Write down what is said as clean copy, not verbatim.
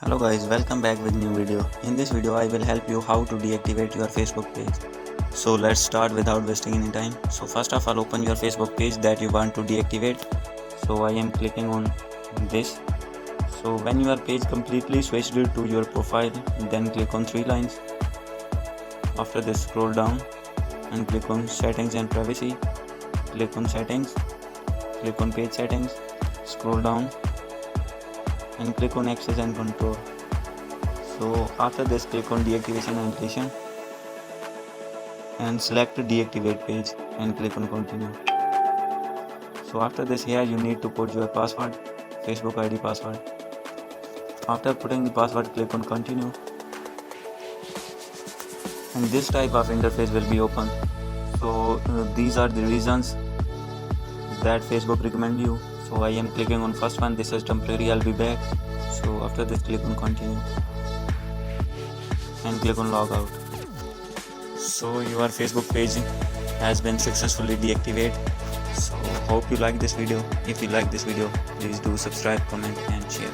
Hello guys, welcome back with new video. In this video I will help you how to deactivate your Facebook page. So let's start without wasting any time. So first of all, open your Facebook page that you want to deactivate. So I am clicking on this. So when your page completely switched to your profile, then click on three lines. After this, scroll down and click on settings and privacy. Click on settings, click on page settings, scroll down and click on access and control. So after this, click on deactivation and deletion and select deactivate page and click on continue. So after this, here you need to put your password, Facebook ID password. After putting the password, click on continue and this type of interface will be open. So these are the reasons that Facebook recommend you. So I am clicking on first one. This is temporary, I'll be back. So after this, click on continue and click on log out. So your Facebook page has been successfully deactivated. So hope you like this video. If you like this video, please do subscribe, comment and share.